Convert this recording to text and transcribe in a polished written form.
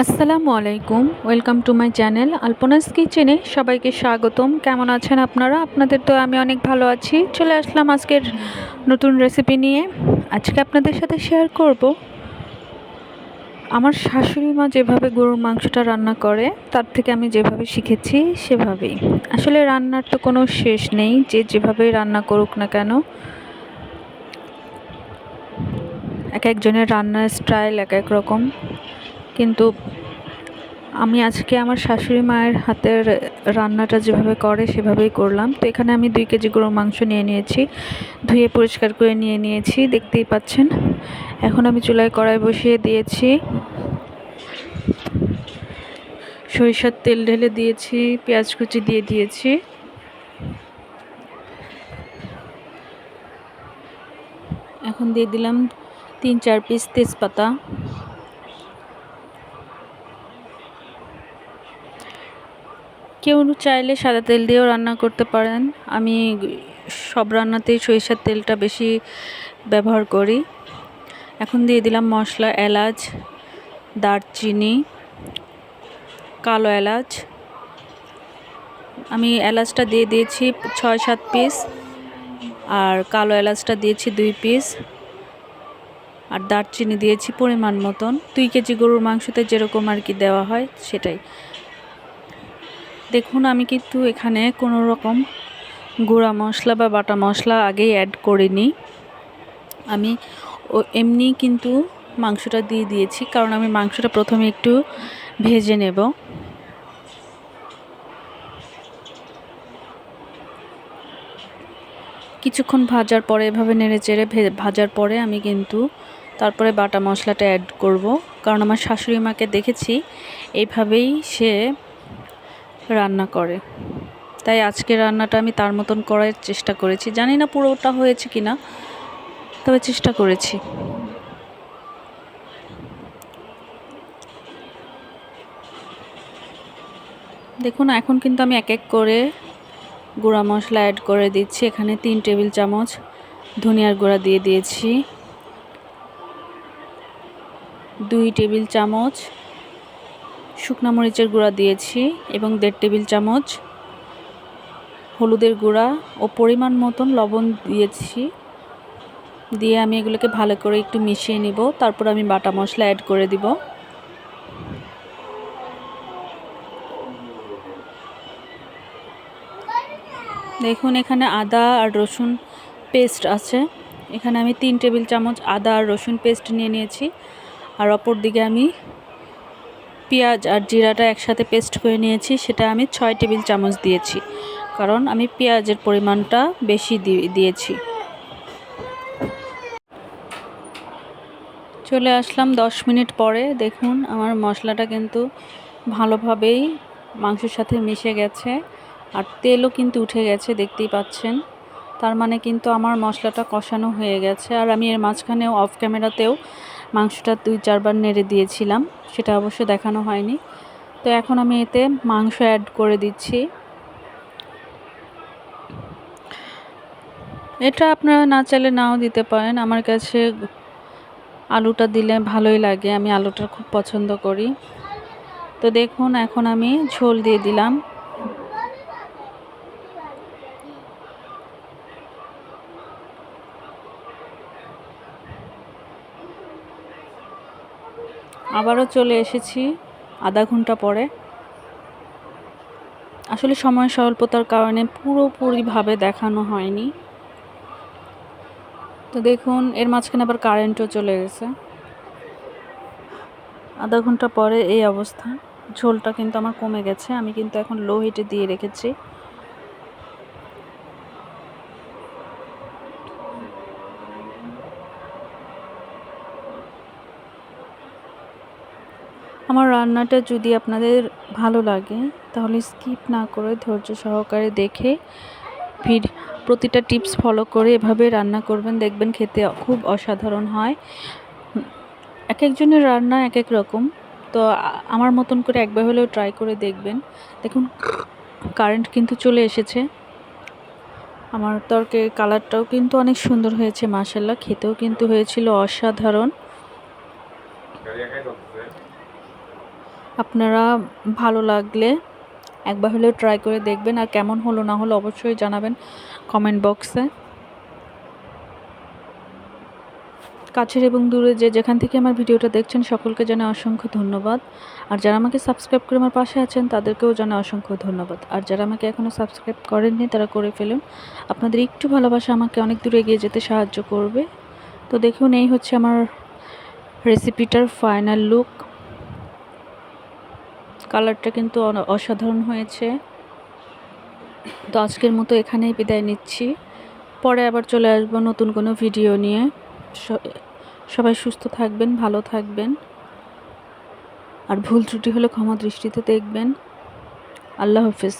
আসসালামু আলাইকুম, welcome to my channel আলপনাস কিচেনে সবাইকে স্বাগতম। কেমন আছেন আপনারা? আপনাদের তো আমি অনেক ভালো আছি। চলে আসলাম আজকের নতুন রেসিপি নিয়ে। আজকে আপনাদের সাথে শেয়ার করব আমার শাশুড়ি মা যেভাবে গরুর মাংসটা রান্না করে তার থেকে আমি যেভাবে শিখেছি সেভাবেই। আসলে রান্নার তো কোনো শেষ নেই, যে যেভাবেই রান্না করুক না কেন এক একজনের রান্নার স্টাইল এক এক রকম। কিন্তু আমি আজকে আমার শাশুড়ি মায়ের হাতের রান্নাটা যেভাবে করে সেভাবেই করলাম। তো এখানে আমি 2 কেজি গরুর মাংস নিয়ে নিয়েছি, ধুয়ে পরিষ্কার করে নিয়ে নিয়েছি, দেখতেই পাচ্ছেন। এখন আমি চুলায় কড়াই বসিয়ে দিয়েছি, সরিষার তেল ঢেলে দিয়েছি, পেঁয়াজ কুচি দিয়ে দিয়েছি, এখন দিয়ে দিলাম 3-4 পিস তেজপাতা। কেউ চাইলে সাদা তেল দিয়েও রান্না করতে পারেন, আমি সব রান্নাতেই সরিষার তেলটা বেশি ব্যবহার করি। এখন দিয়ে দিলাম মশলা, এলাচ, দারচিনি, কালো এলাচ। আমি এলাচটা দিয়ে দিয়েছি 6-7 পিস, আর কালো এলাচটা দিয়েছি 2 পিস, আর দারচিনি দিয়েছি পরিমাণ মতন। 2 কেজি গরুর মাংসতে যেরকম আর কি দেওয়া হয় সেটাই। দেখুন, আমি কিন্তু এখানে কোনো রকম গুঁড়া মশলা বা বাটা মশলা আগেই অ্যাড করিনি। আমি এমনি কিন্তু মাংসটা দিয়ে দিয়েছি, কারণ আমি মাংসটা প্রথমে একটু ভেজে নেব। কিছুক্ষণ ভাজার পরে, এভাবে নেড়েচেড়ে ভাজার পরে আমি কিন্তু তারপরে বাটা মশলাটা অ্যাড করব, কারণ আমার শাশুড়ি মাকে দেখেছি এইভাবেই সে রান্না করে। তাই আজকে রান্নাটা আমি তার মতন করার চেষ্টা করেছি। জানি না পুরোটা হয়েছে কিনা, তবে চেষ্টা করেছি। দেখুন, এখন কিন্তু আমি এক এক করে গুঁড়া মশলা অ্যাড করে দিচ্ছি। এখানে 3 টেবিল চামচ ধনিয়ার গুঁড়া দিয়ে দিয়েছি, 2 টেবিল চামচ শুকনো মরিচের গুঁড়া দিয়েছি, এবং 1.5 টেবিল চামচ হলুদের গুঁড়া ও পরিমাণ মতন লবণ দিয়েছি। দিয়ে আমি এগুলোকে ভালো করে একটু মিশিয়ে নিব, তারপর আমি বাটা মশলা অ্যাড করে দিব। দেখুন, এখানে আদা আর রসুন পেস্ট আছে। এখানে আমি 3 টেবিল চামচ আদা আর রসুন পেস্ট নিয়ে নিয়েছি, আর অপর দিকে আমি পেঁয়াজ আর জিরাটা একসাথে পেস্ট করে নিয়েছি, সেটা আমি 6 টেবিল চামচ দিয়েছি, কারণ আমি পেঁয়াজের পরিমাণটা বেশি দিয়েছি। চলে আসলাম 10 মিনিট পরে। দেখুন, আমার মশলাটা কিন্তু ভালোভাবেই মাংসের সাথে মিশে গেছে, আর তেলও কিন্তু উঠে গেছে, দেখতেই পাচ্ছেন। তার মানে কিন্তু আমার মশলাটা কষানো হয়ে গেছে। আর আমি এর মাঝখানেও অফ ক্যামেরাতেও মাংসটা 2-4 বার নেড়ে দিয়েছিলাম, সেটা অবশ্য দেখানো হয়নি। তো এখন আমি এতে মাংস অ্যাড করে দিচ্ছি। এটা আপনারা না চাইলে নাও দিতে পারেন, আমার কাছে আলুটা দিলে ভালোই লাগে, আমি আলুটা খুব পছন্দ করি। তো দেখুন, এখন আমি ঝোল দিয়ে দিলাম। আবারও চলে এসেছি আধা ঘন্টা পরে। আসলে সময় স্বল্পতার কারণে পুরোপুরিভাবে দেখানো হয়নি। তো দেখুন, এর মাঝখানে আবার কারেন্টও চলে গেছে। আধা ঘন্টা পরে এই অবস্থা। ঝোলটা কিন্তু আমার কমে গেছে, আমি কিন্তু এখন লো হিটে দিয়ে রেখেছি। আমার রান্নাটা যদি আপনাদের ভালো লাগে তাহলে স্কিপ না করে ধৈর্য সহকারে দেখে প্রতিটা টিপস ফলো করে এভাবে রান্না করবেন, দেখবেন খেতে খুব অসাধারণ হয়। এক একজনের রান্না এক এক রকম, তো আমার মতন করে একবার হলেও ট্রাই করে দেখবেন। দেখুন, কারেন্ট কিন্তু চলে এসেছে। আমার তরকারির কালারটাও কিন্তু অনেক সুন্দর হয়েছে, মাশাআল্লাহ। খেতেও কিন্তু হয়েছিল অসাধারণ। আপনারা ভালো লাগলে একবার হলেও ট্রাই করে দেখবেন, আর কেমন হলো না হলো অবশ্যই জানাবেন কমেন্ট বক্সে। কাছের এবং দূরে যে যেখান থেকে আমার ভিডিওটা দেখছেন সকলকে জানাই অসংখ্য ধন্যবাদ। আর যারা আমাকে সাবস্ক্রাইব করে আমার পাশে আছেন তাদেরকেও জানাই অসংখ্য ধন্যবাদ। আর যারা আমাকে এখনও সাবস্ক্রাইব করেননি তারা করে ফেলুন। আপনাদের একটু ভালোবাসা আমাকে অনেক দূরে এগিয়ে যেতে সাহায্য করবে। তো দেখুন, এই হচ্ছে আমার রেসিপিটার ফাইনাল লুক। কালারটা কিন্তু অসাধারণ হয়েছে। তো আজকের মতো এখানেই বিদায় নিচ্ছি, পরে আবার চলে আসবো নতুন কোনো ভিডিও নিয়ে। সবাই সুস্থ থাকবেন, ভালো থাকবেন, আর ভুল ত্রুটি হলে ক্ষমা দৃষ্টিতে দেখবেন। আল্লাহ হাফিজ।